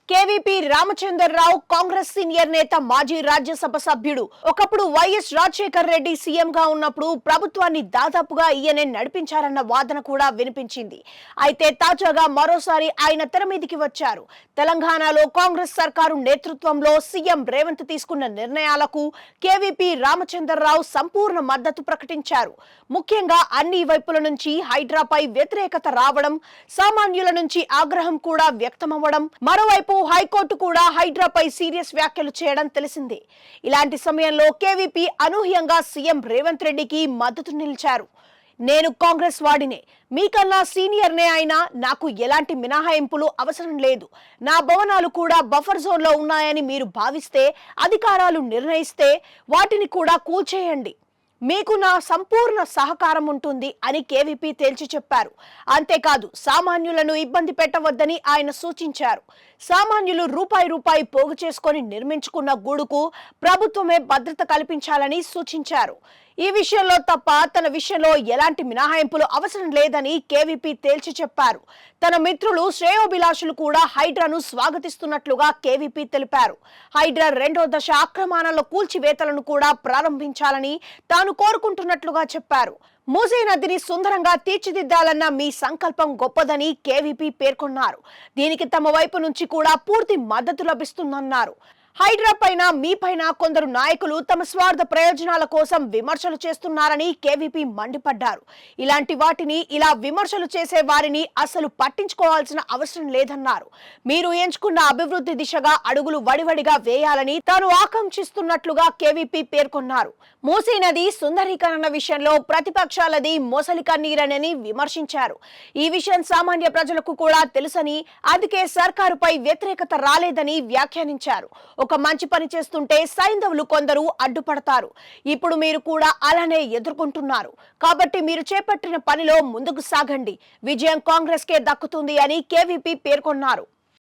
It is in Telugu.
కేవీపీ రామచంద్రరావు కాంగ్రెస్ సీనియర్ నేత, మాజీ రాజ్యసభ సభ్యుడు. ఒకప్పుడు వైఎస్ రాజశేఖర్ రెడ్డి సీఎం గా ఉన్నప్పుడు ప్రభుత్వాన్ని దాదాపుగా ఈయనే నడిపించారన్న వాదన కూడా వినిపించింది. అయితే తాజాగా మరోసారి ఆయన తెర మీదికి వచ్చారు. తెలంగాణలో కాంగ్రెస్ సర్కారు నేతృత్వంలో సీఎం రేవంత్ తీసుకున్న నిర్ణయాలకు కేవీపీ రామచంద్రరావు సంపూర్ణ మద్దతు ప్రకటించారు. ముఖ్యంగా అన్ని వైపుల నుంచి హైడ్రాపై వ్యతిరేకత రావడం, సామాన్యుల నుంచి ఆగ్రహం కూడా వ్యక్తమవ్వడం, మరోవైపు హైకోర్టు కూడా హైడ్రాపై సీరియస్ వ్యాఖ్యలు చేయడం తెలిసిందే. ఇలాంటి సమయంలో కేవీపీ అనూహ్యంగా సీఎం రేవంత్ రెడ్డికి మద్దతు నిలిచారు. నేను కాంగ్రెస్ వాడినే, మీకన్నా సీనియర్నే అయినా నాకు ఎలాంటి మినహాయింపులు అవసరం లేదు. నా భవనాలు కూడా బఫర్ జోన్లో ఉన్నాయని మీరు భావిస్తే, అధికారాలు నిర్ణయిస్తే వాటిని కూడా కూల్చేయండి. మీకు నా సంపూర్ణ సహకారం ఉంటుంది అని కేవీపీ తేల్చి చెప్పారు. అంతేకాదు, సామాన్యులను ఇబ్బంది పెట్టవద్దని ఆయన సూచించారు. సామాన్యులు రూపాయి పోగు చేసుకొని నిర్మించుకున్న గూడుకు ప్రభుత్వమే భద్రత కల్పించాలని సూచించారు. ఈ విషయంలో తప్ప తన విషయంలో ఎలాంటి మినహాయింపులు అవసరం లేదని కేవీపీ తేల్చి చెప్పారు. తన మిత్రులు, శ్రేయోభిలాషులు కూడా హైడ్రాను స్వాగతిస్తున్నట్లుగా కేవీపీ తెలిపారు. హైడ్రా రెండో దశ ఆక్రమణల కూల్చివేతలను కూడా ప్రారంభించాలని తాను కోరుకుంటున్నట్లుగా చెప్పారు. మూసీ నదిని సుందరంగా తీర్చిదిద్దాలన్న మీ సంకల్పం గొప్పదని కేవీపీ పేర్కొన్నారు. దీనికి తమ వైపు నుంచి కూడా పూర్తి మద్దతు లభిస్తుందన్నారు. హైడ్రా పైన, మీపైన కొందరు నాయకులు తమ స్వార్థ ప్రయోజనాల కోసం విమర్శలు చేస్తున్నారని కేవీపీ మండిపడ్డారు. ఇలాంటి వాటిని, ఇలా విమర్శలు చేసే వారిని అసలు పట్టించుకోవాల్సిన అవసరం లేదన్నారు. మీరు ఎంచుకున్న అభివృద్ధి దిశగా అడుగులు వడివడిగా వేయాలని తాను ఆకాంక్షిస్తున్నట్లుగా కేవీపీ పేర్కొన్నారు. మూసీ నది సుందరీకరణ విషయంలో ప్రతిపక్షాలది మొసలి కన్నీరని విమర్శించారు. ఈ విషయం సామాన్య ప్రజలకు కూడా తెలుసని, అందుకే సర్కారుపై వ్యతిరేకత రాలేదని వ్యాఖ్యానించారు. ఒక మంచి పని చేస్తుంటే సైంధవులు కొందరు అడ్డుపడతారు. ఇప్పుడు మీరు కూడా అలానే ఎదుర్కొంటున్నారు. కాబట్టి మీరు చేపట్టిన పనిలో ముందుకు సాగండి. విజయం కాంగ్రెస్ కే దక్కుతుంది అని కేవీపీ పేర్కొన్నారు.